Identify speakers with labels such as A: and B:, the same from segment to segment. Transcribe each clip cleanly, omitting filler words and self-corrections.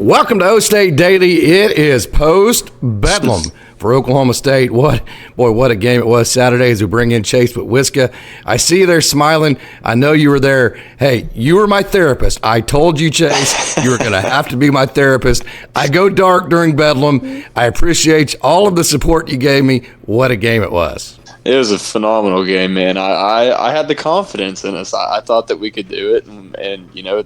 A: Welcome to OkState Daily. It is post-Bedlam for Oklahoma State. What a game it was Saturday as we bring in Chase Whiska. I see you there smiling. I know you were there. Hey, you were my therapist. I told you, Chase, you were going to have to be my therapist. I go dark during Bedlam. I appreciate all of the support you gave me. What a game it was.
B: It was a phenomenal game, man. I had the confidence in us. I thought that we could do it, and you know,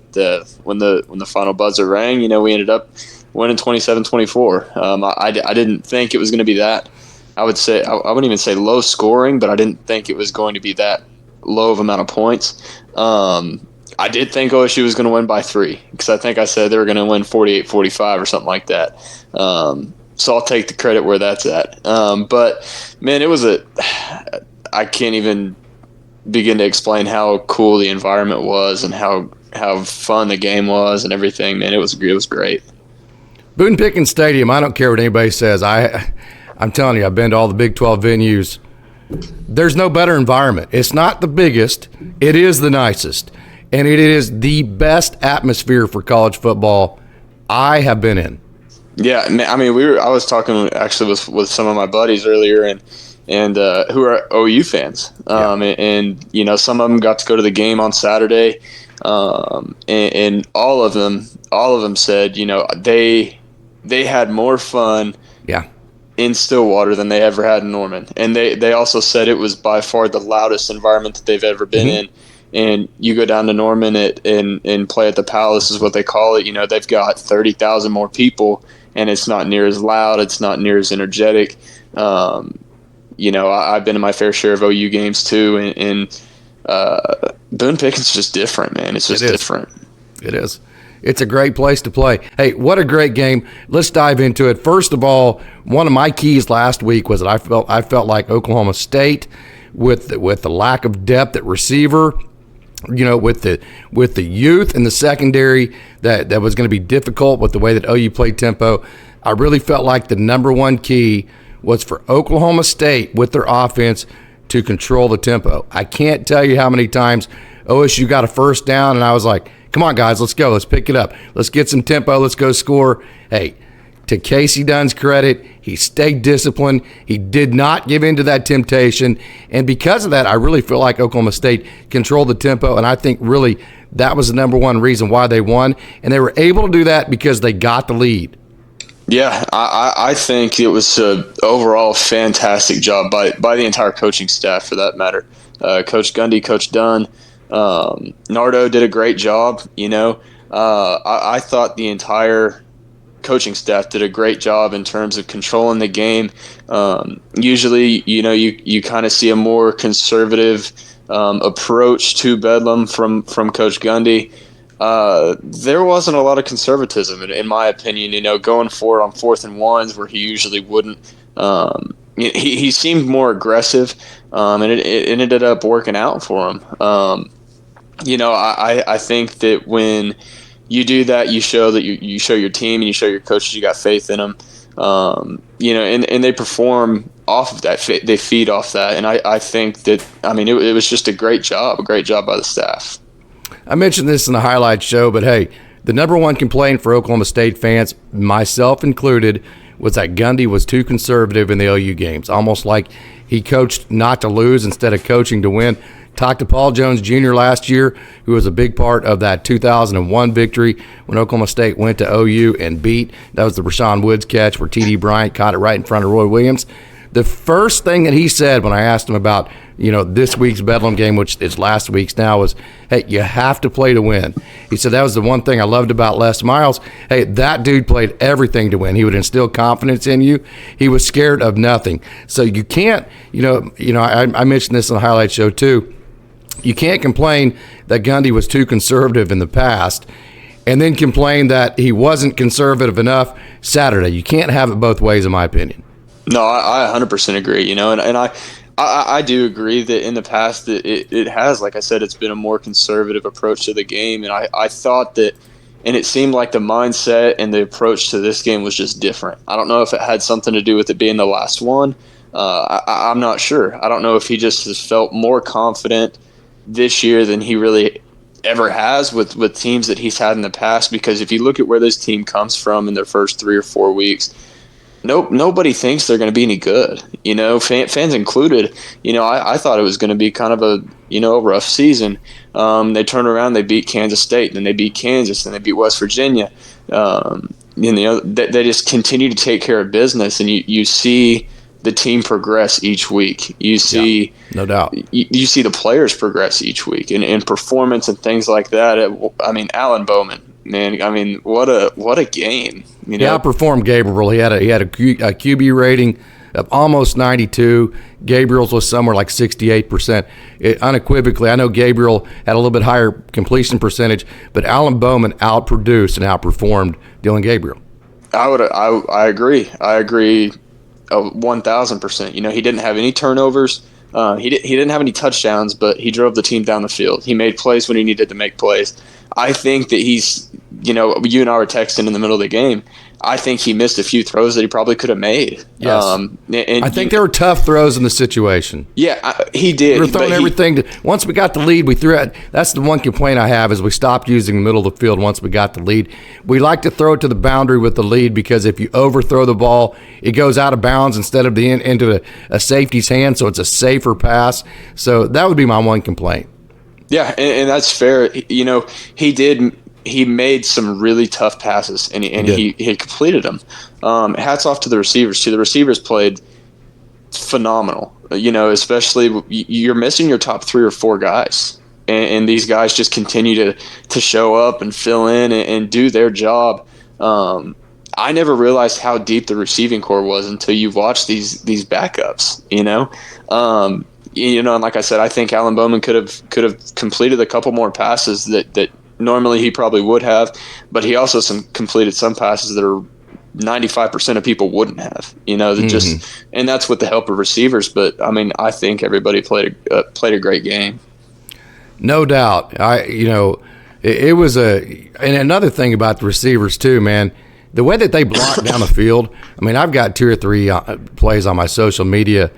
B: when the final buzzer rang, you know, we ended up winning 27-24. I didn't think it was going to be that. I wouldn't even say low scoring, but I didn't think it was going to be that low of amount of points. I did think OSU was going to win by 3 because I think I said they were going to win 48-45 or something like that. So I'll take the credit where that's at. But, man, I can't even begin to explain how cool the environment was and how fun the game was and everything, man. It was great.
A: Boone Pickens Stadium, I don't care what anybody says. I'm telling you, I've been to all the Big 12 venues. There's no better environment. It's not the biggest. It is the nicest. And it is the best atmosphere for college football I have been in.
B: Yeah, I mean, I was talking actually with some of my buddies earlier, and who are OU fans, and you know, some of them got to go to the game on Saturday, and all of them said, you know, they had more fun, in Stillwater than they ever had in Norman, and they also said it was by far the loudest environment that they've ever been in. And you go down to Norman and play at the Palace is what they call it. You know, they've got 30,000 more people, and it's not near as loud. It's not near as energetic. You know, I've been to my fair share of OU games too, and Boone Pickens is just different, man. It's just different. It
A: is. It's a great place to play. Hey, what a great game. Let's dive into it. First of all, one of my keys last week was that I felt like Oklahoma State, with the lack of depth at receiver, you know, with the youth in the secondary, that was going to be difficult with the way that OU played tempo. I really felt like the number one key was for Oklahoma State with their offense to control the tempo. I can't tell you how many times OSU got a first down, and I was like, come on, guys, let's go. Let's pick it up. Let's get some tempo. Let's go score. Hey, to Casey Dunn's credit, he stayed disciplined. He did not give in to that temptation. And because of that, I really feel like Oklahoma State controlled the tempo, and I think really that was the number one reason why they won. And they were able to do that because they got the lead.
B: Yeah, I think it was an overall fantastic job by the entire coaching staff, for that matter. Coach Gundy, Coach Dunn, Nardo did a great job. You know, I thought the entire coaching staff did a great job in terms of controlling the game. Usually, you know, you kind of see a more conservative approach to Bedlam from Coach Gundy. There wasn't a lot of conservatism, in my opinion. You know, going for it on 4th and 1s where he usually wouldn't. He seemed more aggressive, and it ended up working out for him. You know, I think that when you do that, you show that you show your team and you show your coaches you got faith in them. You know, and they perform off of that. They feed off that, and I think that, I mean, it was just a great job by the staff.
A: I mentioned this in the highlights show, but hey, the number one complaint for Oklahoma State fans, myself included, was that Gundy was too conservative in the OU games, almost like he coached not to lose instead of coaching to win. Talked to Paul Jones Jr. last year, who was a big part of that 2001 victory when Oklahoma State went to OU and beat. That was the Rashawn Woods catch where T.D. Bryant caught it right in front of Roy Williams. The first thing that he said when I asked him about, you know, this week's Bedlam game, which is last week's now, was, hey, you have to play to win. He said that was the one thing I loved about Les Miles. Hey, that dude played everything to win. He would instill confidence in you. He was scared of nothing. So you can't, you know, I mentioned this on the highlight show too. You can't complain that Gundy was too conservative in the past and then complain that he wasn't conservative enough Saturday. You can't have it both ways, in my opinion.
B: No, I 100% agree. You know, and I do agree that in the past it has, like I said, it's been a more conservative approach to the game, and I thought that, and it seemed like the mindset and the approach to this game was just different. I don't know if it had something to do with it being the last one. I'm not sure. I don't know if he just has felt more confident this year than he really ever has with teams that he's had in the past, because if you look at where this team comes from in their first 3 or 4 weeks, nobody thinks they're going to be any good, fans included. I thought it was going to be kind of a rough season. They turn around, they beat Kansas State, then they beat Kansas, and they beat West Virginia. They just continue to take care of business, and you see the team progress each week. You see,
A: no doubt.
B: You see the players progress each week in performance and things like that. AlanBowman, man, what a game.
A: He outperformed Gabriel. He had a QB rating of almost 92. Gabriel's was somewhere like 68%. Unequivocally, I know Gabriel had a little bit higher completion percentage, but AlanBowman outproduced and outperformed DillonGabriel.
B: I agree. 1,000%. He didn't have any turnovers. He didn't have any touchdowns, but he drove the team down the field. He made plays when he needed to make plays. I think that he's, you and I were texting in the middle of the game. I think he missed a few throws that he probably could have made.
A: Yes. I think there were tough throws in the situation.
B: Yeah, he did.
A: We were throwing everything. Once we got the lead, we threw it. That's the one complaint I have is we stopped using the middle of the field once we got the lead. We like to throw it to the boundary with the lead because if you overthrow the ball, it goes out of bounds instead of into a safety's hand, so it's a safer pass. So that would be my one complaint.
B: Yeah, and that's fair. He made some really tough passes, and he completed them. Hats off to the receivers, too. The receivers played phenomenal. Especially you're missing your top 3 or 4 guys, and these guys just continue to show up and fill in and do their job. I never realized how deep the receiving core was until you watch these backups. And like I said, I think AlanBowman could have completed a couple more passes that normally he probably would have, but he also completed some passes that are 95% of people wouldn't have, and that's with the help of receivers. But I think everybody played a great game.
A: No doubt. It was and another thing about the receivers too, man, the way that they block down the field. I've got 2 or 3 plays on my social media.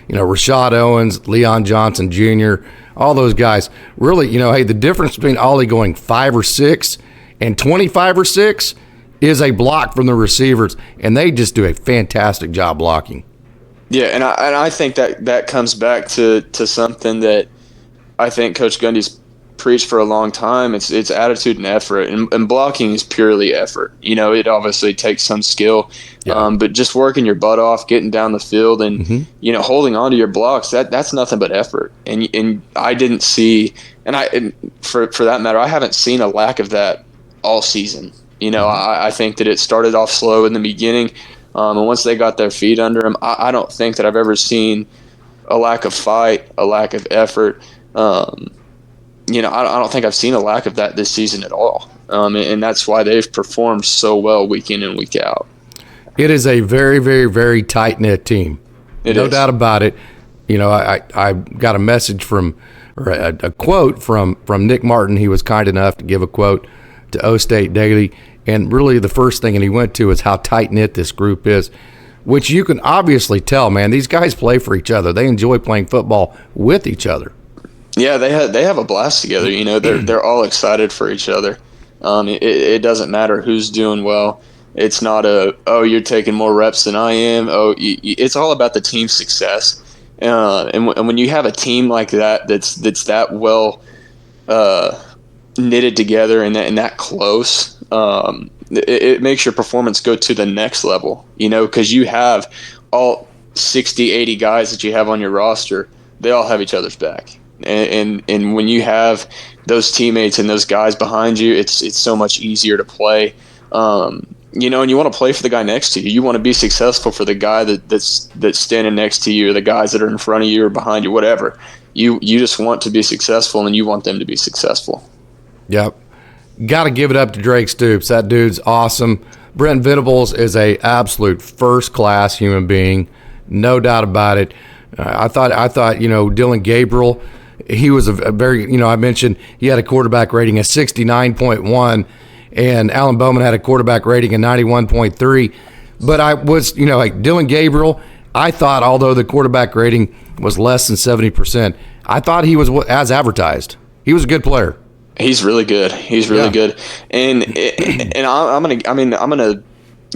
A: RashodOwens, Leon Johnson Jr., all those guys. Really, hey, the difference between Ollie going 5 or 6 and 25 or 6 is a block from the receivers, and they just do a fantastic job blocking.
B: Yeah, and I think that comes back to something that I think Coach Gundy's preached for a long time. It's attitude and effort, and blocking is purely effort. It obviously takes some skill, but just working your butt off, getting down the field, and holding on to your blocks, that's nothing but effort. And I didn't see, and for that matter, I haven't seen a lack of that all season. I think that it started off slow in the beginning, and once they got their feet under them, I don't think that I've ever seen a lack of fight, a lack of effort. I don't think I've seen a lack of that this season at all. And that's why they've performed so well week in and week out.
A: It is a very, very, very tight-knit team. No doubt about it. I got a message a quote from Nick Martin. He was kind enough to give a quote to OkState Daily. And really the first thing that he went to is how tight-knit this group is, which you can obviously tell, man. These guys play for each other. They enjoy playing football with each other.
B: Yeah, they have a blast together. They're all excited for each other. It doesn't matter who's doing well. It's not you're taking more reps than I am. It's all about the team's success. And when you have a team like that's that well knitted together and that close, it makes your performance go to the next level. Because you have all 60, 80 guys that you have on your roster. They all have each other's back. And when you have those teammates and those guys behind you, it's so much easier to play. And you want to play for the guy next to you. You want to be successful for the guy that's standing next to you, or the guys that are in front of you or behind you, whatever. You just want to be successful, and you want them to be successful.
A: Yep. Got to give it up to Drake Stoops. That dude's awesome. BrentVenables is a absolute first-class human being, no doubt about it. I thought DillonGabriel. He was a very, I mentioned he had a quarterback rating of 69.1, and AlanBowman had a quarterback rating of 91.3. But I was, like DillonGabriel, I thought, although the quarterback rating was less than 70%, I thought he was as advertised. He was a good player.
B: He's really good. He's really good, and I'm gonna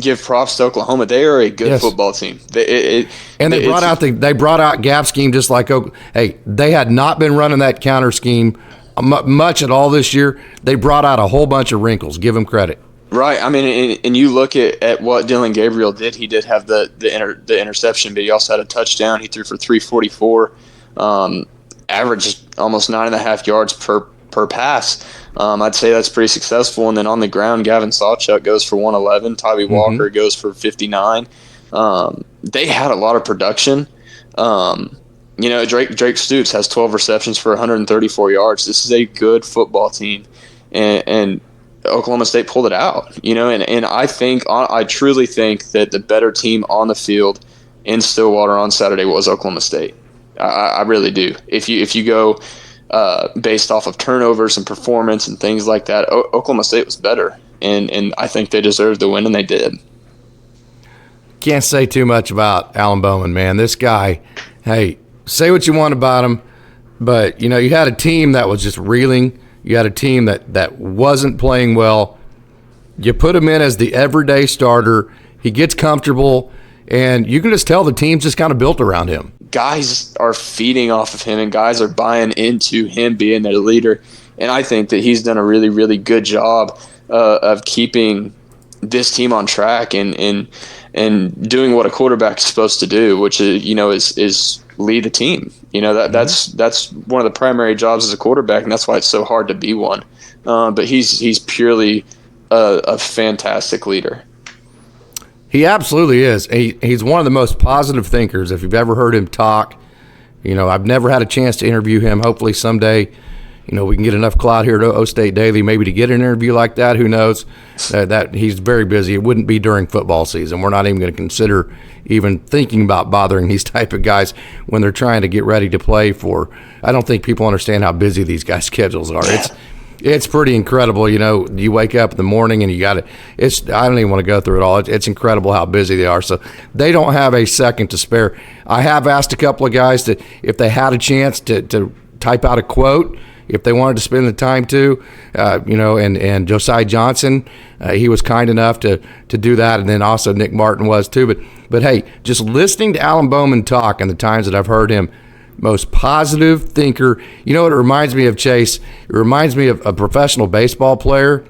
B: give props to Oklahoma. They are a good football team.
A: They brought out gap scheme just like they had not been running that counter scheme much at all this year. They brought out a whole bunch of wrinkles. Give them credit.
B: Right. I mean, and you look at what DillonGabriel did. He did have the interception, but he also had a touchdown. He threw for 344, averaged almost 9.5 yards per pass. I'd say that's pretty successful. And then on the ground, Gavin Sawchuk goes for 111. Tybee Walker goes for 59. They had a lot of production. Drake Stoops has 12 receptions for 134 yards. This is a good football team, and Oklahoma State pulled it out. And I truly think that the better team on the field in Stillwater on Saturday was Oklahoma State. I really do. If you go based off of turnovers and performance and things like that, Oklahoma State was better, and I think they deserved the win, and they did.
A: Can't say too much about AlanBowman, man. This guy, hey, say what you want about him, but you had a team that was just reeling. You had a team that wasn't playing well. You put him in as the everyday starter. He gets comfortable, and you can just tell the team's just kind of built around him.
B: Guys are feeding off of him, and guys are buying into him being their leader. And I think that he's done a really, really good job of keeping this team on track and doing what a quarterback is supposed to do, which is lead the team. That's one of the primary jobs as a quarterback, and that's why it's so hard to be one. But he's purely a fantastic leader.
A: He absolutely is. He's one of the most positive thinkers. If you've ever heard him talk, I've never had a chance to interview him. Hopefully someday, we can get enough clout here at OkState Daily maybe to get an interview like that. Who knows? That he's very busy. It wouldn't be during football season. We're not even going to consider even thinking about bothering these type of guys when they're trying to get ready to play for. I don't think people understand how busy these guys' schedules are. It's pretty incredible. You wake up in the morning and I don't even want to go through it all. It's incredible how busy they are. So they don't have a second to spare. I have asked a couple of guys if they had a chance to type out a quote, if they wanted to spend the time to, and Josiah Johnson, he was kind enough to do that. And then also Nick Martin was too. But hey, just listening to AlanBowman talk and the times that I've heard him, most positive thinker. What it reminds me of, Chase? It reminds me of a professional baseball player.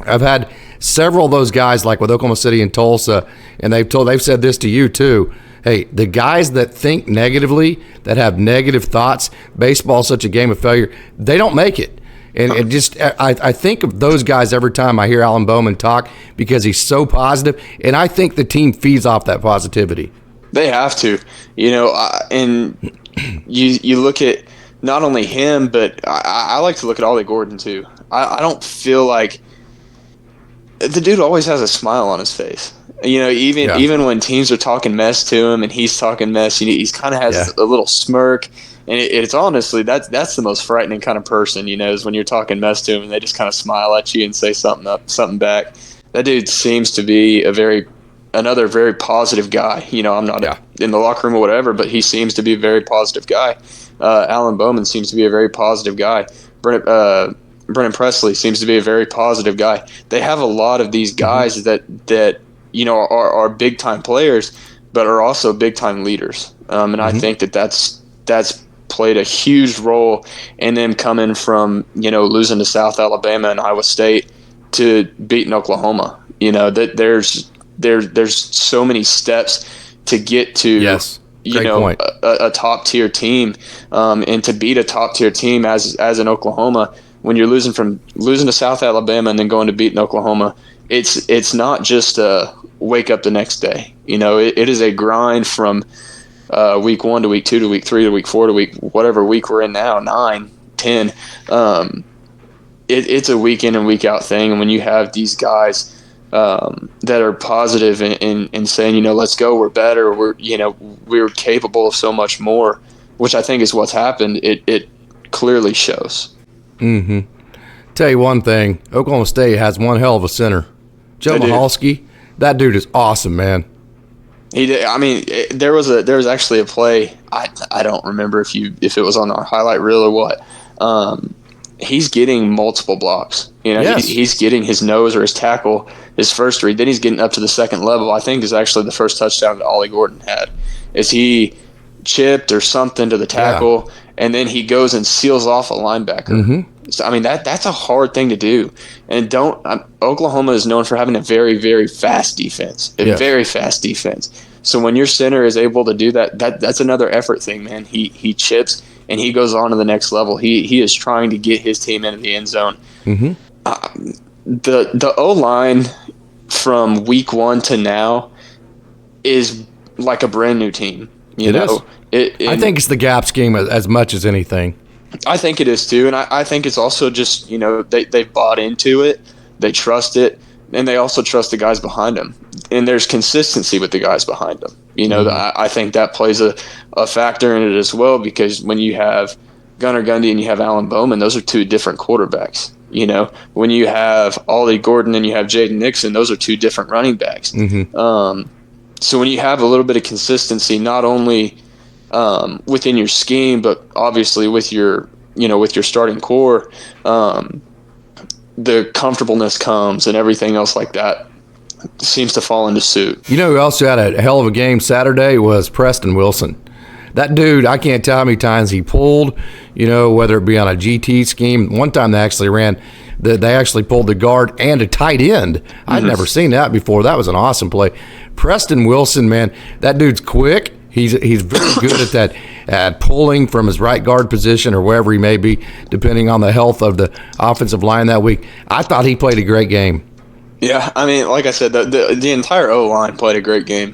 A: I've had several of those guys, like with Oklahoma City and Tulsa, and they've said this to you too. Hey, the guys that think negatively, that have negative thoughts, baseball's such a game of failure, they don't make it. And I think of those guys every time I hear AlanBowman talk because he's so positive, and I think the team feeds off that positivity.
B: They have to, and you look at not only him, but I like to look at OllieGordon too. I don't feel like the dude always has a smile on his face. Even when teams are talking mess to him and he's talking mess, he's kind of has a little smirk. And it's honestly, that's the most frightening kind of person, is when you're talking mess to him and they just kind of smile at you and say something back. That dude seems to be another very positive guy. I'm not in the locker room or whatever, but he seems to be a very positive guy. AlanBowman seems to be a very positive guy. Brennan Presley seems to be a very positive guy. They have a lot of these guys that are big time players, but are also big time leaders. And I think that's played a huge role in them coming from losing to South Alabama and Iowa State to beating Oklahoma. That there's so many steps to get to a top tier team, and to beat a top tier team as an Oklahoma when you're losing to South Alabama and then going to beating Oklahoma. It's not just a wake up the next day. It is a grind from week 1 to week 2 to week 3 to week 4 to whatever week we're in now, 9, 10. It's a week in and week out thing, and when you have these guys that are positive and saying, let's go, we're better, we're capable of so much more, which I think is what's happened. It clearly shows.
A: Mm-hmm. Tell you one thing, Oklahoma State has one hell of a center. Joe Michalski, that dude is awesome, man.
B: He did. I mean, there was actually a play. I don't remember if it was on our highlight reel or what. he's getting multiple blocks.
A: Yes.
B: He's getting his nose or his tackle, his first read. Then he's getting up to the second level. I think is actually the first touchdown that OllieGordon had. Is he chipped or something to the tackle, and then he goes and seals off a linebacker.
A: Mm-hmm.
B: So, I mean, that's a hard thing to do. And Oklahoma is known for having a very, very fast defense. Very fast defense. So when your center is able to do that's another effort thing, man. He chips and he goes on to the next level. He is trying to get his team into the end zone.
A: Mm-hmm.
B: The O-line from week 1 to now is like a brand new team. You know,
A: I think it's the gap scheme as much as anything.
B: I think it is too, and I think it's also just, they've bought into it, they trust it, and they also trust the guys behind them. And there's consistency with the guys behind them. I think that plays a factor in it as well, because when you have Gundy and you have AlanBowman, those are two different quarterbacks. When you have OllieGordon and you have Jaden Nixon, those are two different running backs.
A: Mm-hmm.
B: So when you have a little bit of consistency, not only within your scheme, but obviously with your starting core, the comfortableness comes and everything else like that seems to fall into suit.
A: Who also had a hell of a game Saturday was Preston Wilson. That dude, I can't tell how many times he pulled, whether it be on a GT scheme. One time they actually pulled the guard and a tight end. I'd never seen that before. That was an awesome play. Preston Wilson, man, that dude's quick. He's very good at that, at pulling from his right guard position or wherever he may be, depending on the health of the offensive line that week. I thought he played a great game.
B: Yeah, I mean, like I said, the entire O-line played a great game.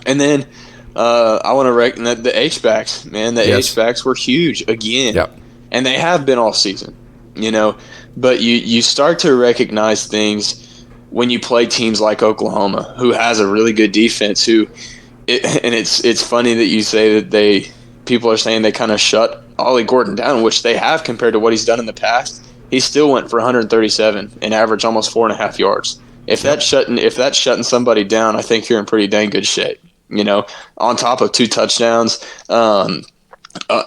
B: And then I want to recognize the H-backs, man. The H-backs were huge again.
A: Yep.
B: And they have been all season, But you start to recognize things when you play teams like Oklahoma, who has a really good defense, and it's funny that you say that people are saying they kind of shut OllieGordon down, which they have compared to what he's done in the past. He still went for 137 and averaged almost 4.5 yards. If that's shutting somebody down, I think you're in pretty dang good shape. On top of 2 touchdowns. I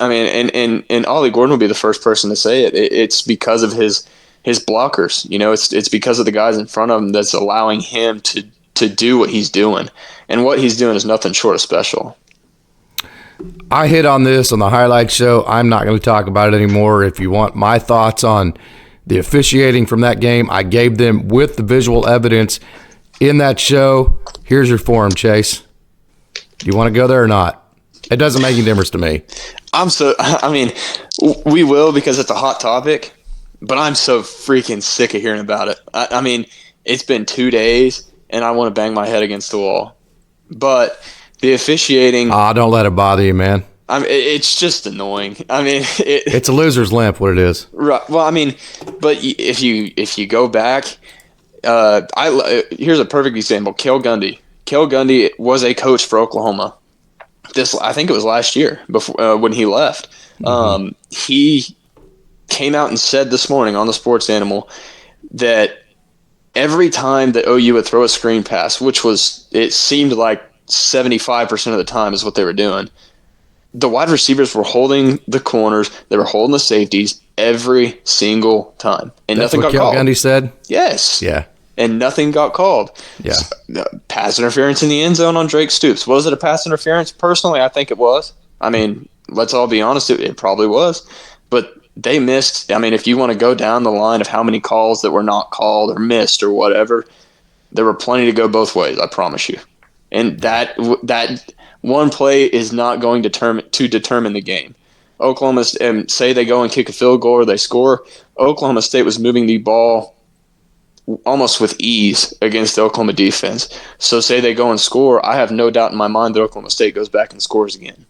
B: mean, and OllieGordon will be the first person to say it. It's because of his blockers. It's because of the guys in front of him that's allowing him to do what he's doing. And what he's doing is nothing short of special.
A: I hit on this on the highlight show. I'm not going to talk about it anymore. If you want my thoughts on the officiating from that game, I gave them with the visual evidence in that show. Here's your forum, Chase. Do you want to go there or not? It doesn't make any difference to me.
B: We will, because it's a hot topic, but I'm so freaking sick of hearing about it. I mean, it's been 2 days, and I want to bang my head against the wall. But the officiating...
A: don't let it bother you, man.
B: It's just annoying.
A: It's a loser's limp, what it is.
B: Right. Well, but if you go back, here's a perfect example. Cale Gundy. Cale Gundy was a coach for Oklahoma. I think it was last year before when he left.
A: Mm-hmm.
B: He came out and said this morning on the Sports Animal that every time that OU would throw a screen pass, it seemed like 75% of the time is what they were doing, the wide receivers were holding the corners, they were holding the safeties every single time, and
A: That's
B: nothing got called.
A: That's what Gundy said?
B: Yes.
A: Yeah.
B: And nothing got called.
A: Yeah.
B: Pass interference in the end zone on Drake Stoops. Was it a pass interference? Personally, I think it was. Let's all be honest, it probably was. But they missed. If you want to go down the line of how many calls that were not called or missed or whatever, there were plenty to go both ways, I promise you. And that one play is not going to determine the game. Oklahoma, say they go and kick a field goal or they score, Oklahoma State was moving the ball almost with ease against the Oklahoma defense. So say they go and score, I have no doubt in my mind that Oklahoma State goes back and scores again.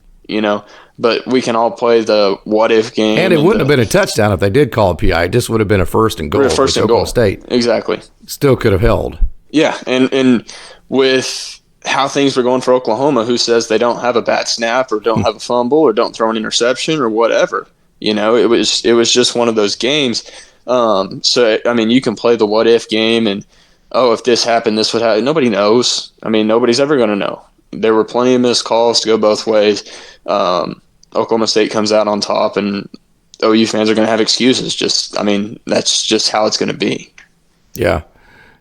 B: But we can all play the what-if game.
A: And it wouldn't have been a touchdown if they did call a PI. It just would have been a first and goal. Oklahoma State
B: Exactly.
A: Still could have held.
B: Yeah, and with how things were going for Oklahoma, who says they don't have a bad snap or don't have a fumble or don't throw an interception or whatever? It was just one of those games. So you can play the what-if game and, if this happened, this would happen. Nobody knows. Nobody's ever going to know. There were plenty of missed calls to go both ways. Oklahoma State comes out on top, and OU fans are going to have excuses. That's just how it's going to be.
A: Yeah,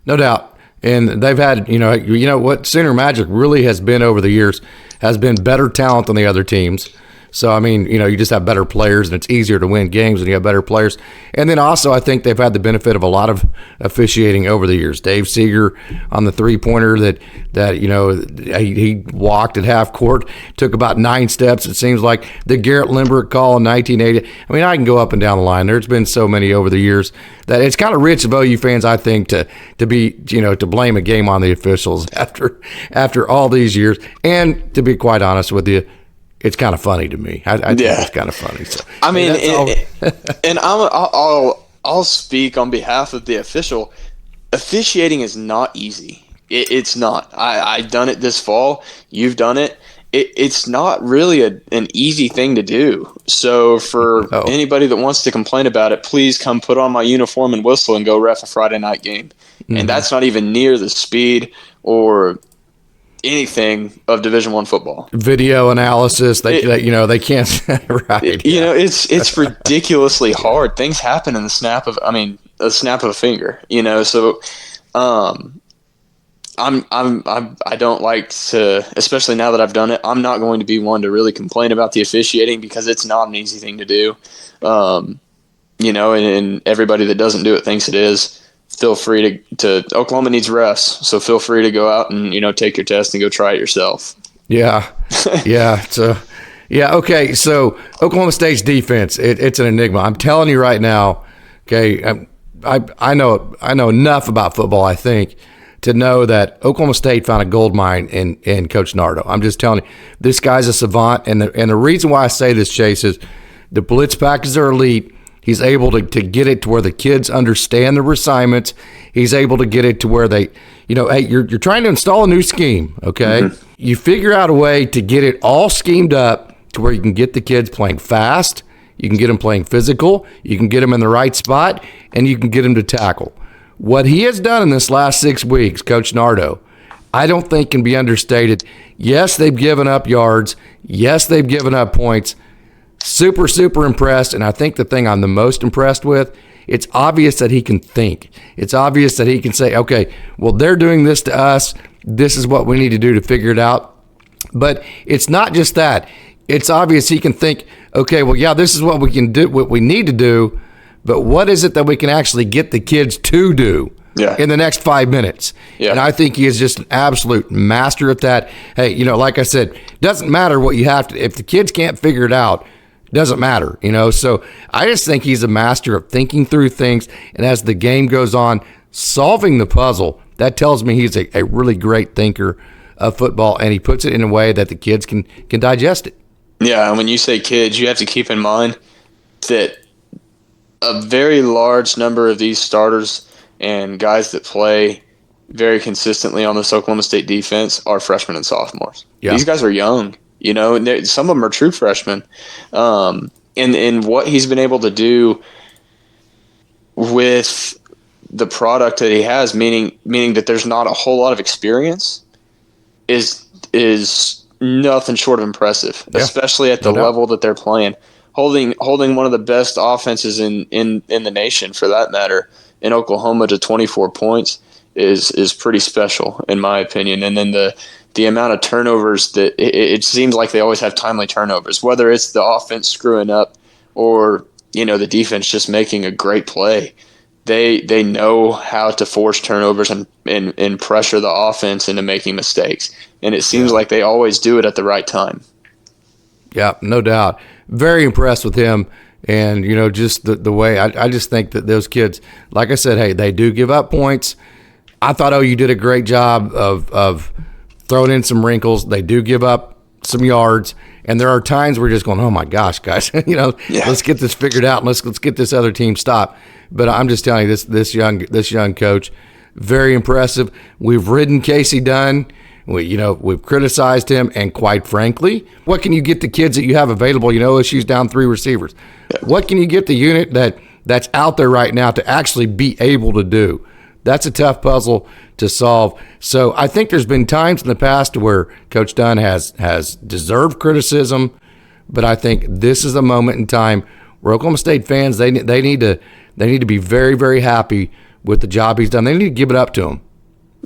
A: no doubt. And they've had, you know what Sooner Magic really has been over the years has been better talent than the other teams. So, I mean, you just have better players, and it's easier to win games when you have better players. And then also, I think they've had the benefit of a lot of officiating over the years. Dave Seeger on the three-pointer that he walked at half court, took about 9 steps, it seems like. The Garrett Limbrick call in 1980. I mean, I can go up and down the line. There's been so many over the years that it's kind of rich of OU fans, I think, to blame a game on the officials after all these years. And to be quite honest with you, it's kind of funny to me. I think it's kind of funny. So,
B: I mean, and I'll speak on behalf of the official. Officiating is not easy. It's not. I've done it this fall. You've done it. It's not really an easy thing to do. So for anybody that wants to complain about it, please come put on my uniform and whistle and go ref a Friday night game. Mm-hmm. And that's not even near the speed or anything of Division I football. Video analysis, they can't right. It's ridiculously hard. Things happen in the snap of a finger. So I don't like to, especially now that I've done it, I'm not going to be one to really complain about the officiating because it's not an easy thing to do. And everybody that doesn't do it thinks it is. Feel free to Oklahoma needs refs, so feel free to go out and take your test and go try it yourself. Yeah. Okay. So Oklahoma State's defense, it's an enigma. I'm telling you right now. Okay, I know enough about football, I think, to know that Oklahoma State found a gold mine in Coach Nardo. I'm just telling you, this guy's a savant, and the reason why I say this, Chase, is the blitz packages are elite. He's able to get it to where the kids understand the assignments. He's able to get it to where they, hey, you're trying to install a new scheme, okay? Mm-hmm. You figure out a way to get it all schemed up to where you can get the kids playing fast, you can get them playing physical, you can get them in the right spot, and you can get them to tackle. What he has done in this last 6 weeks, Coach Nardo, I don't think can be understated. Yes, they've given up yards. Yes, they've given up points. Super, super impressed, and I think the thing I'm the most impressed with, it's obvious that he can think. It's obvious that he can say, okay, well, they're doing this to us. This is what we need to do to figure it out. But it's not just that. It's obvious he can think, okay, well, yeah, this is what we can do, what we need to do, but what is it that we can actually get the kids to do in the next 5 minutes? Yeah. And I think he is just an absolute master at that. Hey, like I said, doesn't matter what you have to, if the kids can't figure it out, doesn't matter, So I just think he's a master of thinking through things, and as the game goes on, solving the puzzle. That tells me he's a really great thinker of football, and he puts it in a way that the kids can digest it. Yeah, and when you say kids, you have to keep in mind that a very large number of these starters and guys that play very consistently on this Oklahoma State defense are freshmen and sophomores. Yeah. These guys are young. And some of them are true freshmen. And what he's been able to do with the product that he has, meaning that there's not a whole lot of experience, is nothing short of impressive, especially at the level that they're playing. Holding one of the best offenses in the nation, for that matter, in Oklahoma to 24 points is pretty special, in my opinion. And then the amount of turnovers that it seems like they always have timely turnovers, whether it's the offense screwing up or the defense just making a great play. They know how to force turnovers and pressure the offense into making mistakes, and it seems like they always do it at the right time. Yeah, no doubt. Very impressed with him, and just the way I just think that those kids, like I said, hey, they do give up points. I thought OU did a great job of throwing in some wrinkles. They do give up some yards, and there are times we're just going, oh my gosh, guys, let's get this figured out, and let's get this other team stopped. But I'm just telling you, this young coach, very impressive. We've ridden Casey Dunn. We've criticized him, and quite frankly, what can you get the kids that you have available? She's down 3 receivers. Yeah. What can you get the unit that's out there right now to actually be able to do? That's a tough puzzle to solve. So I think there's been times in the past where Coach Dunn has deserved criticism, but I think this is a moment in time
A: where Oklahoma State fans they need to be very, very happy with the job he's done. They need to give it up to him.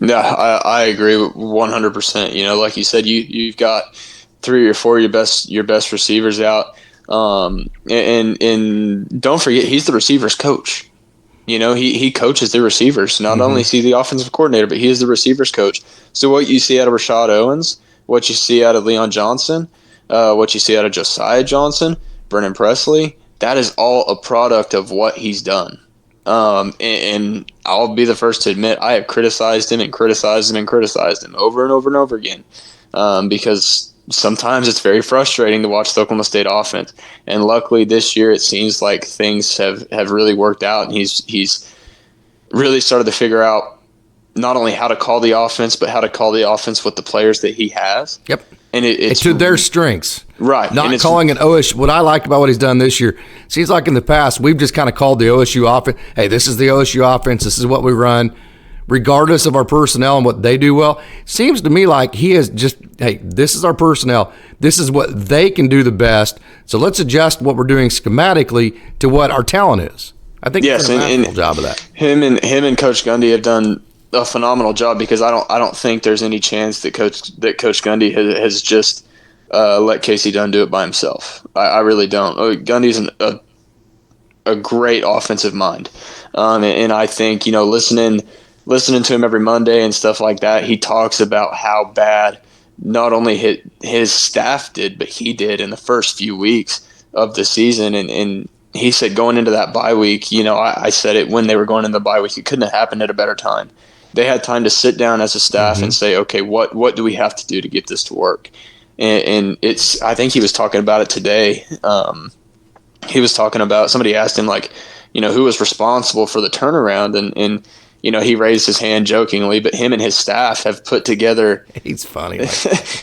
B: Yeah, I agree 100%. You know, like you said, you've got 3 or 4 of your best receivers out, and don't forget he's the receivers coach. You know, he coaches the receivers. Not only is he the offensive coordinator, but he is the receivers coach. So what you see out of RashodOwens, what you see out of Leon Johnson, what you see out of Josiah Johnson, Brennan Presley, that is all a product of what he's done. And I'll be the first to admit I have criticized him and criticized him and criticized him over and over and over again, because sometimes it's very frustrating to watch the Oklahoma State offense. And luckily this year it seems like things have really worked out, and he's really started to figure out not only how to call the offense, but how to call the offense with the players that he has.
A: Yep.
B: And it's
A: to their strengths.
B: Right.
A: Not calling an OSU. What I like about what he's done this year, seems like in the past, we've just kind of called the OSU offense, hey, this is the OSU offense, this is what we run, regardless of our personnel and what they do well. Seems to me like he is just, hey, this is our personnel, this is what they can do the best, so let's adjust what we're doing schematically to what our talent is. I think he's done a masterful job of that.
B: Him and Coach Gundy have done a phenomenal job, because I don't think there's any chance that Coach Gundy has just let Casey Dunn do it by himself. I really don't. Gundy's a great offensive mind, and I think, you know, listening to him every Monday and stuff like that, he talks about how bad not only his staff did, but he did in the first few weeks of the season, and he said going into that bye week, you know, I said it when they were going into the bye week, it couldn't have happened at a better time. They had time to sit down as a staff and say, okay, what do we have to do to get this to work? And it's, I think he was talking about it today. He was talking about, somebody asked him, like, you know, who was responsible for the turnaround, and you know, he raised his hand jokingly, but him and his staff have put together.
A: He's funny.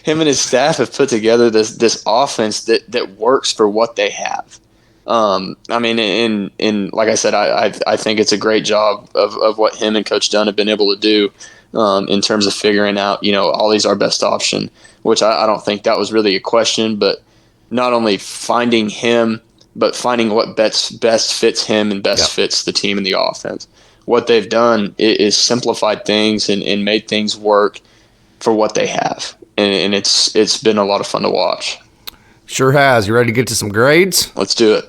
B: Him and his staff have put together this offense that works for what they have. I mean, in like I said, I think it's a great job of what him and Coach Dunn have been able to do, in terms of figuring out, you know, Ollie's our best option, which I don't think that was really a question, but not only finding him, but finding what best fits him and best fits the team and the offense. What they've done is simplified things and made things work for what they have. And it's been a lot of fun to watch.
A: Sure has. You ready to get to some grades?
B: Let's do it.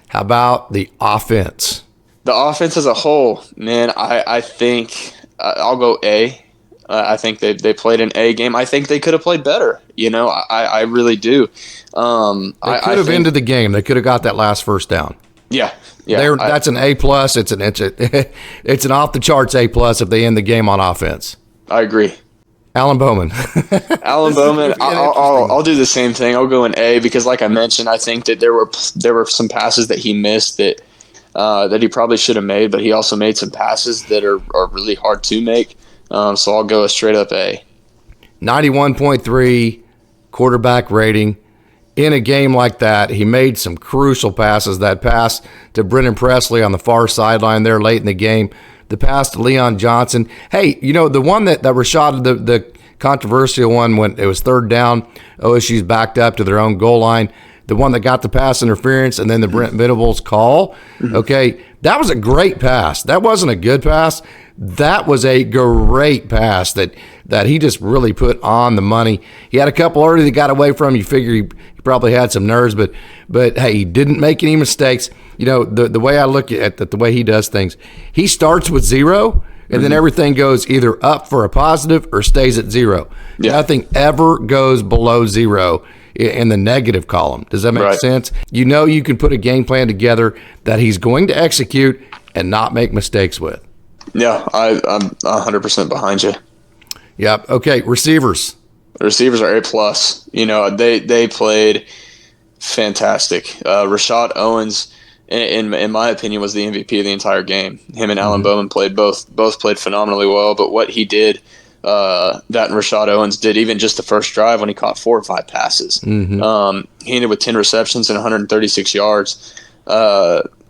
A: How about the offense?
B: The offense as a whole, man, I think I'll go A. I think they played an A game. I think they could have played better. You know, I really do.
A: They could have ended the game. They could have got that last first down.
B: Yeah.
A: That's an A plus. It's an off the charts A plus if they end the game on offense.
B: I agree.
A: AlanBowman.
B: AlanBowman. I'll do the same thing. I'll go an A, because, like I mentioned, I think that there were some passes that he missed that he probably should have made, but he also made some passes that are really hard to make. So I'll go a straight up A.
A: 91.3 quarterback rating. In a game like that, he made some crucial passes. That pass to Brennan Presley on the far sideline there late in the game. The pass to Leon Johnson. Hey, you know, the one that Rashad, the controversial one when it was third down, OSU's backed up to their own goal line. The one that got the pass interference and then the BrentVenables call. Okay, that was a great pass. That wasn't a good pass. That was a great pass that he just really put on the money. He had a couple early that got away from him. You figure he probably had some nerves, but hey, he didn't make any mistakes. You know, the way I look at the way he does things, he starts with 0, and then everything goes either up for a positive or stays at 0. Yeah. Nothing ever goes below 0 in the negative column. Does that make sense? You know, you can put a game plan together that he's going to execute and not make mistakes with.
B: Yeah, I'm 100% behind you.
A: Yep. Okay, receivers.
B: The receivers are A+. You know, they played fantastic. RashodOwens, in my opinion, was the MVP of the entire game. Him and AlanBowman played both played phenomenally well. But what he did, that and RashodOwens did, even just the first drive when he caught 4 or 5 passes. He ended with 10 receptions and 136 yards.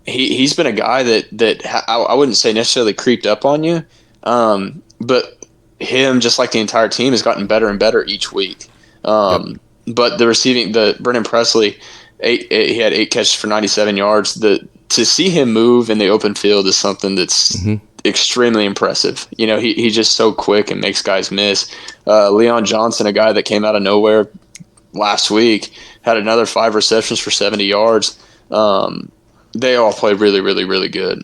B: He's been a guy that I wouldn't say necessarily creeped up on you, but him, just like the entire team, has gotten better and better each week. But the Brennan Presley, He had 8 catches for 97 yards. To see him move in the open field is something that's extremely impressive. He's just so quick and makes guys miss. Leon Johnson, a guy that came out of nowhere last week, had another 5 receptions for 70 yards. They all play really, really, really good.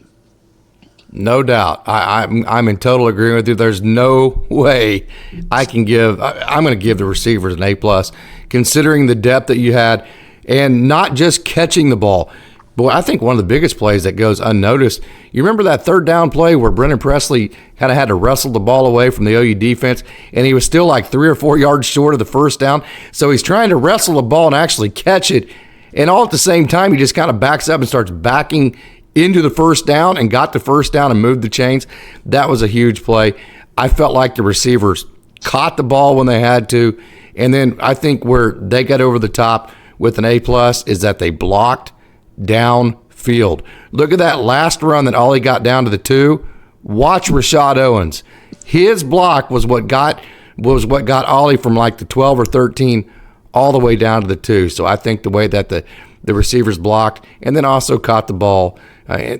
A: No doubt. I'm in total agreement with you. There's no way I'm going to give the receivers an A+, considering the depth that you had and not just catching the ball. Boy, I think one of the biggest plays that goes unnoticed, you remember that third down play where Brennan Presley kind of had to wrestle the ball away from the OU defense, and he was still like 3 or 4 yards short of the first down? So he's trying to wrestle the ball and actually catch it, and all at the same time, he just kind of backs up and starts backing into the first down and got the first down and moved the chains. That was a huge play. I felt like the receivers caught the ball when they had to, and then I think where they got over the top with an A+ is that they blocked downfield. Look at that last run that Ollie got down to the 2. Watch RashodOwens. His block was what got Ollie from like the 12 or 13 all the way down to the 2. So I think the way that the receivers blocked and then also caught the ball,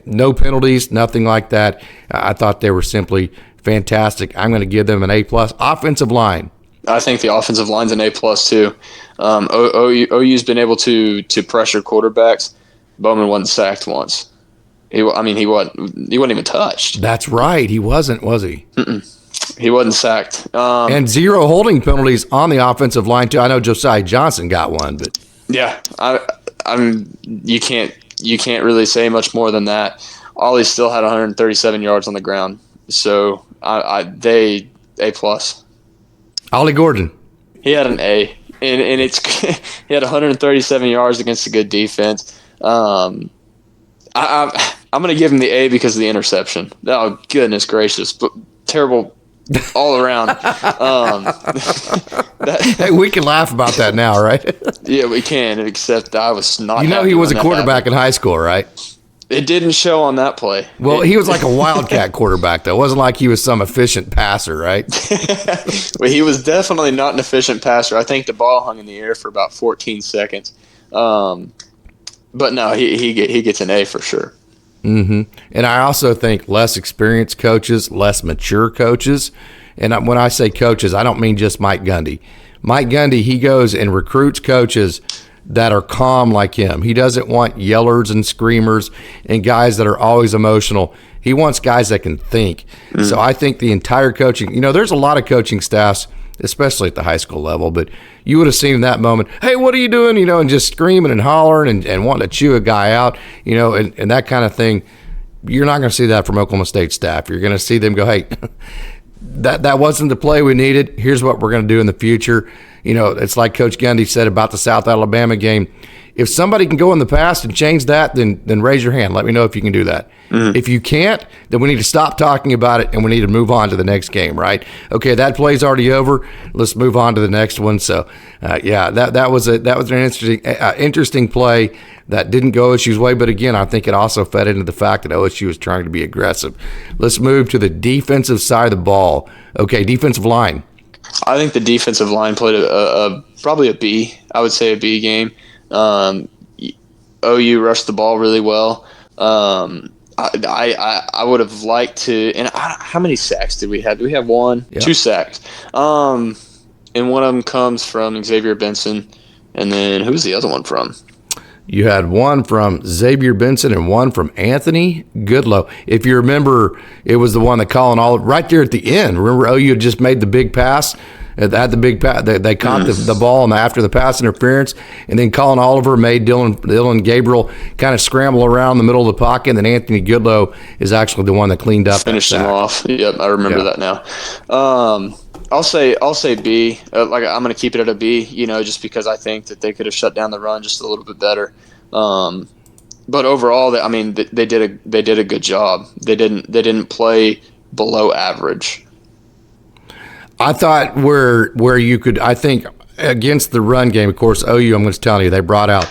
A: no penalties, nothing like that. I thought they were simply fantastic. I'm going to give them an A+. Offensive line.
B: I think the offensive line's an A+ too. OU's been able to pressure quarterbacks. Bowman wasn't sacked once. He wasn't even touched.
A: That's right. He wasn't, was he?
B: He wasn't sacked.
A: And 0 holding penalties on the offensive line too. I know Josiah Johnson got one, but
B: yeah, you can't really say much more than that. Ollie still had 137 yards on the ground, so they A+.
A: OllieGordon.
B: He had an A, and he had 137 yards against a good defense. I'm going to give him the A because of the interception. Oh, goodness gracious. But terrible all around.
A: Hey, we can laugh about that now, right?
B: Yeah, we can, except I was not
A: he was a quarterback in high school, right?
B: It didn't show on that play.
A: Well, he was like a wildcat quarterback, though. It wasn't like he was some efficient passer, right?
B: Well, he was definitely not an efficient passer. I think the ball hung in the air for about 14 seconds. But no, he gets an A for sure.
A: Mm-hmm. And I also think less experienced coaches, less mature coaches. And when I say coaches, I don't mean just MikeGundy. MikeGundy, he goes and recruits coaches that are calm like him. He doesn't want yellers and screamers and guys that are always emotional. He wants guys that can think. Mm-hmm. So I think the entire coaching, there's a lot of coaching staffs, especially at the high school level, but you would have seen in that moment, hey, what are you doing? And just screaming and hollering and wanting to chew a guy out, and that kind of thing. You're not going to see that from Oklahoma State staff. You're going to see them go, hey, that wasn't the play we needed. Here's what we're going to do in the future. It's like Coach Gundy said about the South Alabama game. If somebody can go in the past and change that, then raise your hand. Let me know if you can do that. Mm-hmm. If you can't, then we need to stop talking about it and we need to move on to the next game, right? Okay, that play's already over. Let's move on to the next one. So, that was an interesting play that didn't go OSU's way. But again, I think it also fed into the fact that OSU was trying to be aggressive. Let's move to the defensive side of the ball. Okay, defensive line.
B: I think the defensive line played probably a B. I would say a B game. OU rushed the ball really well. I would have liked to. And how many sacks did we have? Did we have one? Yep. 2 sacks. And one of them comes from XavierBenson. And then who's the other one from?
A: You had one from XavierBenson and one from Anthony Goodlow. If you remember, it was the one that Colin Oliver, right there at the end. Remember, OU had just made the big pass. They had the big pass. They caught the ball after the pass interference, and then Colin Oliver made DillonGabriel kind of scramble around the middle of the pocket, and then Anthony Goodlow is actually the one that cleaned up.
B: Finished him off. Yep, I remember that now. I'll say B. I'm going to keep it at a B. Just because I think that they could have shut down the run just a little bit better. But overall, they did a good job. They didn't play below average.
A: I thought where you could, I think against the run game, of course, OU, I'm going to tell you, they brought out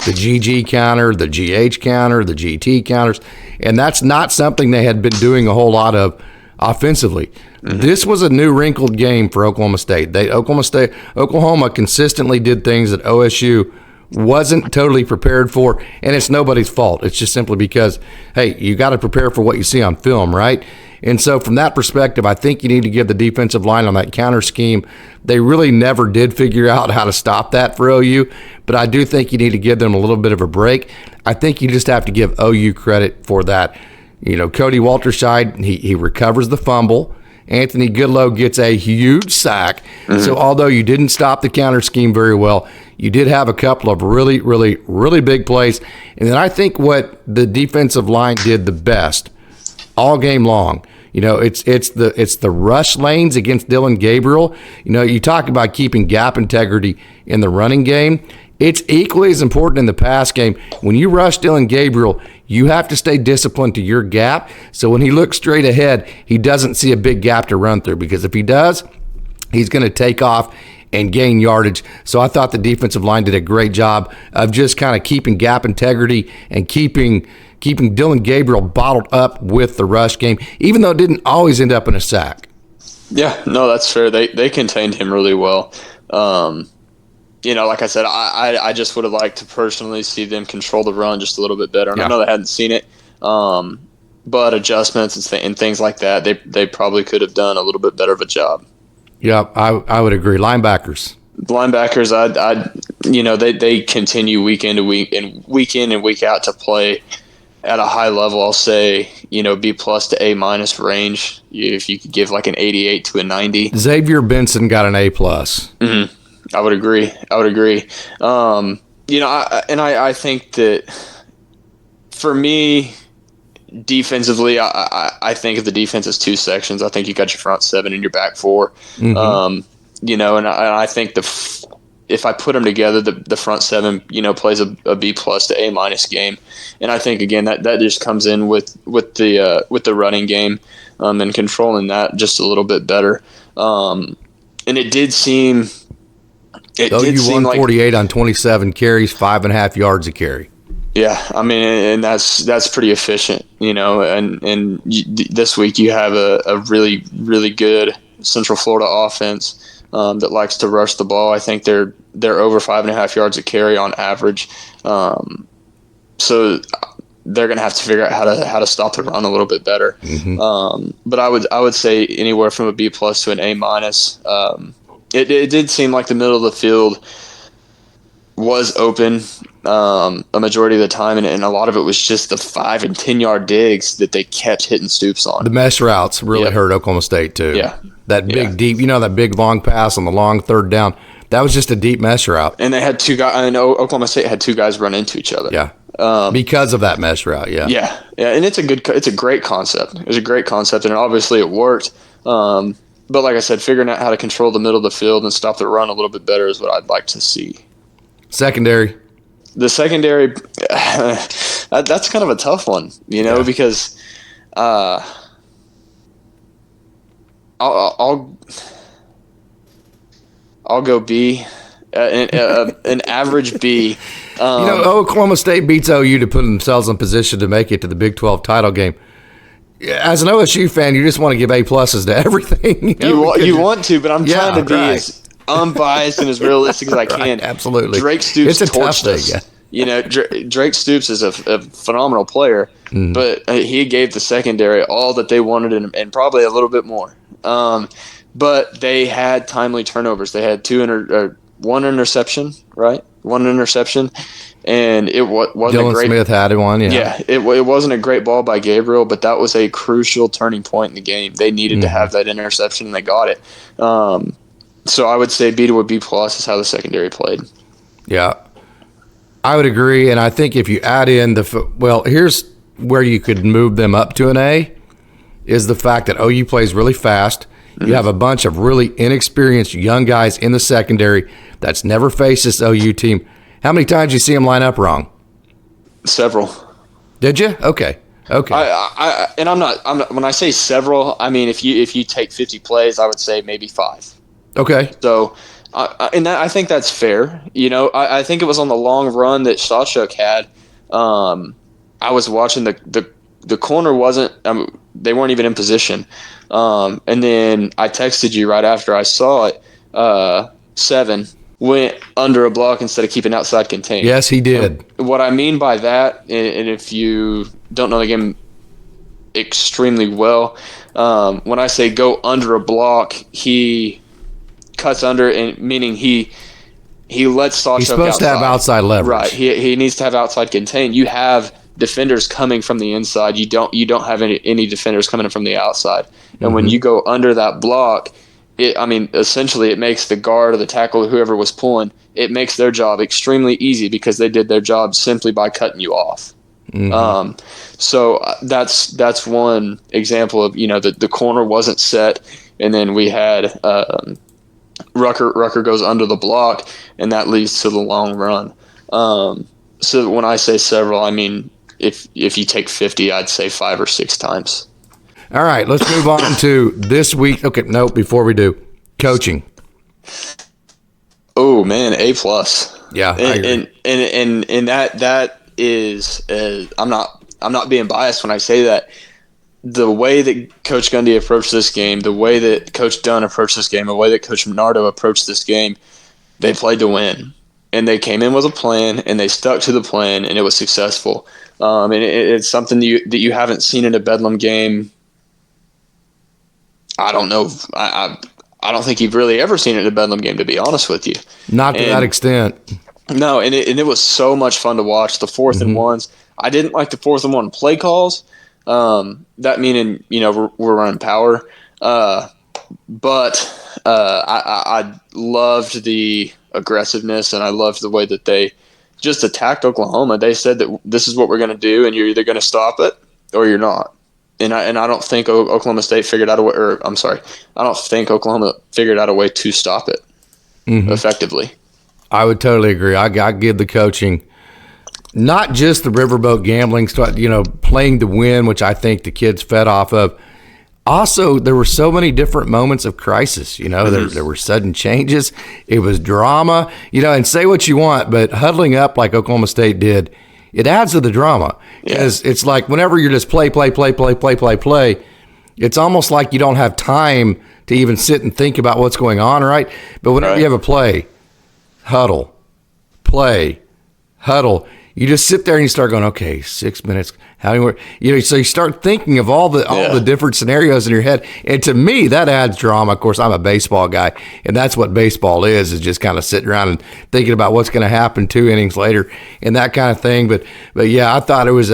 A: the GG counter, the GH counter, the GT counters, and that's not something they had been doing a whole lot of offensively. Mm-hmm. This was a new wrinkled game for Oklahoma State. Oklahoma consistently did things that OSU wasn't totally prepared for, and it's nobody's fault. It's just simply because, hey, you got to prepare for what you see on film, right? And so from that perspective, I think you need to give the defensive line on that counter scheme. They really never did figure out how to stop that for OU, but I do think you need to give them a little bit of a break. I think you just have to give OU credit for that. You know, Cody Walterscheid, he recovers the fumble. Anthony Goodlow gets a huge sack. Mm-hmm. So although you didn't stop the counter scheme very well, you did have a couple of really, really, really big plays. And then I think what the defensive line did the best all game long, you know, it's the rush lanes against DillonGabriel. You know, you talk about keeping gap integrity in the running game. It's equally as important in the pass game. When you rush DillonGabriel, you have to stay disciplined to your gap. So when he looks straight ahead, he doesn't see a big gap to run through, because if he does, he's going to take off and gain yardage. So I thought the defensive line did a great job of just kind of keeping gap integrity and keeping DillonGabriel bottled up with the rush game, even though it didn't always end up in a sack.
B: Yeah, no, that's fair. They contained him really well. You know, like I said, I just would have liked to personally see them control the run just a little bit better. And I know they hadn't seen it, but adjustments and things like that, they probably could have done a little bit better of a job.
A: Yeah, I would agree. Linebackers, they continue week in and week out to play at a high level. I'll say, you know, B+ to A- range. If you could give like an 88 to a 90. XavierBenson got an A+.
B: Mm-hmm. I would agree. You know, I think that for me, defensively, I think of the defense as two sections. I think you got your front seven and your back four. Mm-hmm. You know, and I think if I put them together, the front seven, you know, plays a B+ to A- game, and I think again that just comes in with the running game, and controlling that just a little bit better. And it did seem.
A: OU 148 on 27 carries, 5.5 yards a carry.
B: Yeah, I mean, and that's pretty efficient, you know. And this week you have a really, really good Central Florida offense that likes to rush the ball. I think they're over 5.5 yards a carry on average. So they're going to have to figure out how to stop the run a little bit better. Mm-hmm. But I would say anywhere from a B+ to an A-. It did seem like the middle of the field was open a majority of the time, and a lot of it was just the 5 and 10 yard digs that they kept hitting Stoops on.
A: The mesh routes really hurt Oklahoma State too.
B: Yeah,
A: that big deep, you know, that big long pass on the long third down. That was just a deep mesh route.
B: And they had two guys. I know Oklahoma State had two guys run into each other.
A: Yeah, because of that mesh route.
B: Yeah, and it's a great concept. It was a great concept, and obviously it worked. But like I said, figuring out how to control the middle of the field and stop the run a little bit better is what I'd like to see.
A: Secondary.
B: The secondary, that's kind of a tough one, you know, because I'll go B, an average B.
A: You know, Oklahoma State beats OU to put themselves in position to make it to the Big 12 title game. As an OSU fan, you just want to give A+ to everything.
B: You want to, but I'm trying to be as unbiased and as realistic as I can.
A: Absolutely.
B: Drake Stoops torched us. Yeah. You know, Drake Stoops is a phenomenal player, but he gave the secondary all that they wanted and probably a little bit more. But they had timely turnovers. They had one interception, right? One interception, and it wasn't
A: Dylan
B: a great.
A: Smith had one, yeah.
B: It wasn't a great ball by Gabriel, but that was a crucial turning point in the game. They needed to have that interception, and they got it. So I would say B to a B+ is how the secondary played.
A: Yeah, I would agree, and I think if you add in here's where you could move them up to an A, is the fact that OU plays really fast. You have a bunch of really inexperienced young guys in the secondary that's never faced this OU team. How many times did you see them line up wrong?
B: Several.
A: Did you? Okay.
B: And I'm not. When I say several, I mean if you take 50 plays, I would say maybe 5. Okay. So, I think that's fair. You know, I think it was on the long run that Sawchuk had. I was watching the corner wasn't. They weren't even in position. And then I texted you right after I saw it. 7 went under a block instead of keeping outside contained.
A: Yes, he did.
B: And what I mean by that, and if you don't know the game extremely well, when I say go under a block, he cuts under, and meaning he lets Sawchuk
A: He's supposed to have outside leverage.
B: Right. He needs to have outside contained. You have defenders coming from the inside. You don't have any defenders coming in from the outside. And when you go under that block, essentially it makes the guard or the tackle, whoever was pulling, it makes their job extremely easy because they did their job simply by cutting you off. So that's one example of, the corner wasn't set, and then we had Rucker goes under the block, and that leads to the long run. So when I say several, I mean if you take 50, I'd say 5 or 6 times.
A: All right, let's move on to this week. Okay, no, before we do, coaching.
B: Oh man, A+.
A: Yeah,
B: and that is I'm not being biased when I say that. The way that Coach Gundy approached this game, the way that Coach Dunn approached this game, the way that Coach Nardo approached this game, they played to win. And they came in with a plan, and they stuck to the plan, and it was successful. And it's something that you haven't seen in a Bedlam game. I don't know. I don't think you've really ever seen it in a Bedlam game, to be honest with you.
A: Not to that extent.
B: No, and it was so much fun to watch. The 4th and 1s. I didn't like the 4th and 1 play calls. That meaning, we're running power. But I loved the aggressiveness, and I loved the way that they just attacked Oklahoma. They said that this is what we're going to do, and you're either going to stop it or you're not. And I don't think Oklahoma State figured out a way, I don't think Oklahoma figured out a way to stop it effectively.
A: I would totally agree. I give the coaching, not just the riverboat gambling, playing to win, which I think the kids fed off of. Also, there were so many different moments of crisis. There were sudden changes. It was drama. And say what you want, but huddling up like Oklahoma State did, it adds to the drama. Because it's like whenever you're just play, it's almost like you don't have time to even sit and think about what's going on, right? But whenever you have a play, huddle, play, huddle, you just sit there and you start going, okay, 6 minutes. How do you so you start thinking of all the different scenarios in your head. And to me, that adds drama. Of course, I'm a baseball guy, and that's what baseball is just kind of sitting around and thinking about what's going to happen 2 innings later and that kind of thing. But yeah, I thought it was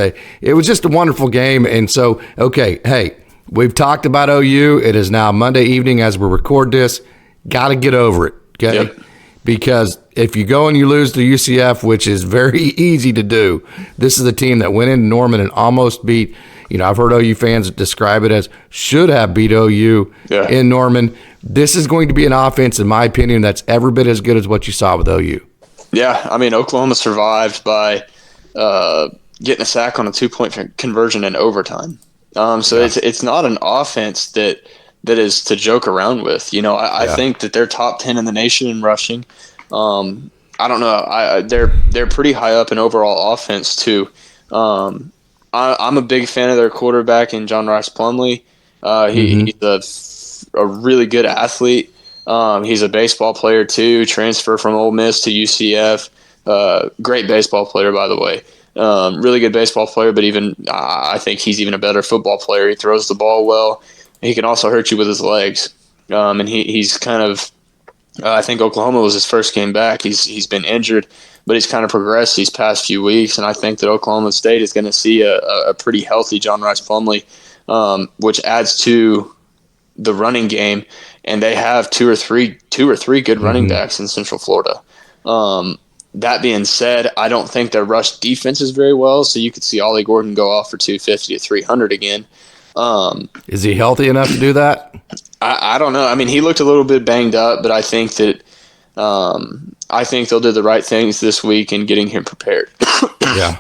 A: just a wonderful game. And so, okay, hey, we've talked about OU. It is now Monday evening as we record this. Got to get over it, okay? Yep. Because if you go and you lose to UCF, which is very easy to do, this is a team that went into Norman and almost beat, I've heard OU fans describe it as should have beat OU in Norman. This is going to be an offense, in my opinion, that's every bit as good as what you saw with OU. Yeah,
B: Oklahoma survived by getting a sack on a 2-point conversion in overtime. It's not an offense that is to joke around with. I think that they're top 10 in the nation in rushing. I don't know. They're pretty high up in overall offense too. I'm a big fan of their quarterback in John Rice Plumlee. He's a really good athlete. He's a baseball player too. Transfer from Ole Miss to UCF. Great baseball player, by the way. Really good baseball player, but I think he's even a better football player. He throws the ball well. He can also hurt you with his legs. And he's kind of, I think Oklahoma was his first game back. He's been injured, but he's kind of progressed these past few weeks. And I think that Oklahoma State is going to see a pretty healthy John Rice Plumlee, which adds to the running game. And they have two or three good running backs in Central Florida. That being said, I don't think their rush defense is very well. So you could see OllieGordon go off for 250 to 300 again.
A: Is he healthy enough to do that?
B: I don't know. He looked a little bit banged up, but I think that they'll do the right things this week in getting him prepared.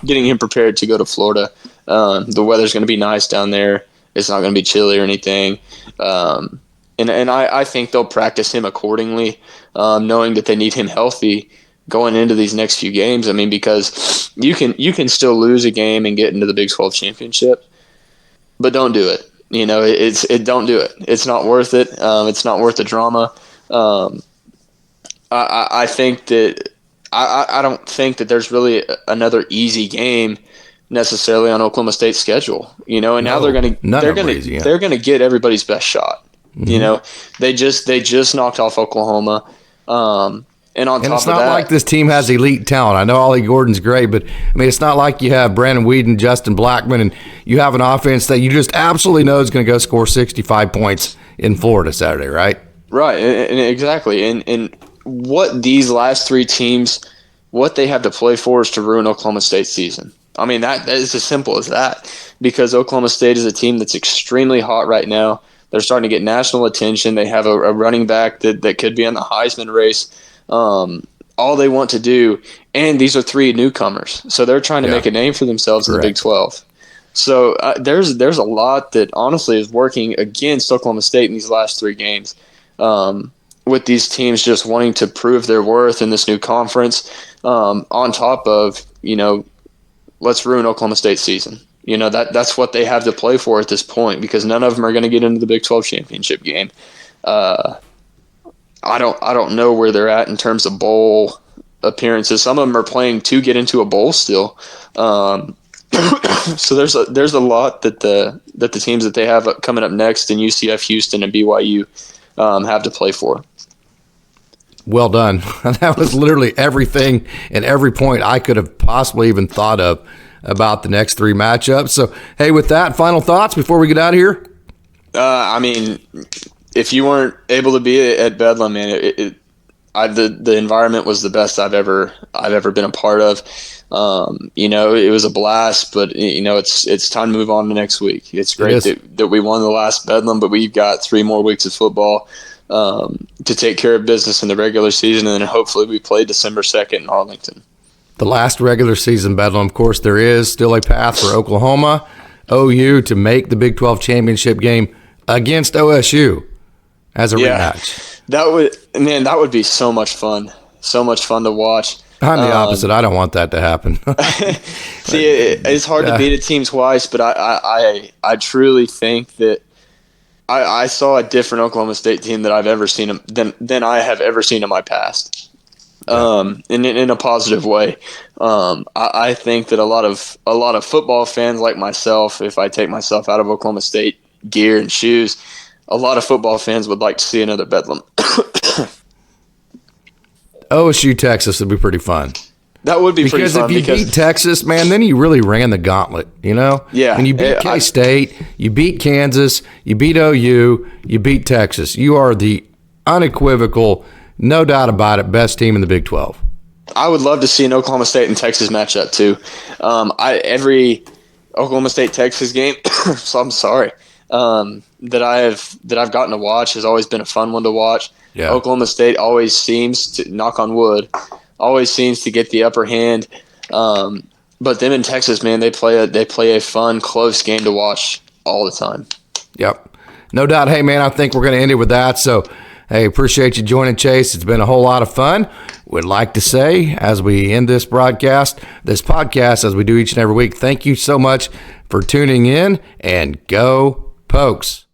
B: Getting him prepared to go to Florida. The weather's going to be nice down there. It's not going to be chilly or anything. And I think they'll practice him accordingly, knowing that they need him healthy going into these next few games. Because you can still lose a game and get into the Big 12 championship. But don't do it. Don't do it. It's not worth it. It's not worth the drama. I think that I don't think that there's really another easy game necessarily on Oklahoma State's schedule, and now they're going to get everybody's best shot. Mm-hmm. They just knocked off Oklahoma. And on top of that,
A: it's not like this team has elite talent. I know OllieGordon's great, but I mean, it's not like you have Brandon Whedon, Justin Blackman, and you have an offense that you just absolutely know is going to go score 65 points in Florida Saturday, right?
B: Right, and exactly. And what these last three teams, what they have to play for is to ruin Oklahoma State's season. I mean, that is as simple as that, because Oklahoma State is a team that's extremely hot right now. They're starting to get national attention. They have a running back that could be in the Heisman race. All they want to do, and these are three newcomers, so they're trying to make a name for themselves in the Big 12. So there's a lot that honestly is working against Oklahoma State in these last three games, with these teams just wanting to prove their worth in this new conference, on top of, let's ruin Oklahoma State's season. That's what they have to play for at this point, because none of them are going to get into the Big 12 championship game. I don't know where they're at in terms of bowl appearances. Some of them are playing to get into a bowl still. So there's a lot that the teams that they have coming up next in UCF, Houston, and BYU have to play for.
A: Well done. That was literally everything and every point I could have possibly even thought of about the next three matchups. So, hey, with that, final thoughts before we get out of here?
B: I mean, if you weren't able to be at Bedlam, man, the environment was the best I've ever been a part of. It was a blast, but it's time to move on to next week. It's great that we won the last Bedlam, but we've got 3 more weeks of football to take care of business in the regular season, and then hopefully we play December 2nd in Arlington.
A: The last regular season Bedlam, of course, there is still a path for Oklahoma, OU to make the Big 12 championship game against OSU as a rematch.
B: That would be so much fun. So much fun to watch.
A: I'm the opposite. I don't want that to happen.
B: See, it's hard to beat a team twice, but I truly think that I saw a different Oklahoma State team that I've ever seen than I have ever seen in my past. In a positive way. I think that a lot of football fans like myself, if I take myself out of Oklahoma State gear and shoes, a lot of football fans would like to see another Bedlam.
A: OSU Texas would be pretty fun.
B: That would be pretty fun.
A: Because if you beat Texas, man, then you really ran the gauntlet, Yeah. And you beat K-State, you beat Kansas, you beat OU, you beat Texas. You are the unequivocal, no doubt about it, best team in the Big 12.
B: I would love to see an Oklahoma State and Texas matchup too. Every Oklahoma State Texas game, so I'm sorry, that I've gotten to watch has always been a fun one to watch. Yeah. Oklahoma State always seems to, knock on wood, always seems to get the upper hand. But them in Texas, man, they play a fun, close game to watch all the time.
A: Yep, no doubt. Hey, man, I think we're going to end it with that. So, hey, appreciate you joining, Chase. It's been a whole lot of fun. Would like to say, as we end this podcast, as we do each and every week, thank you so much for tuning in, and go Pokes.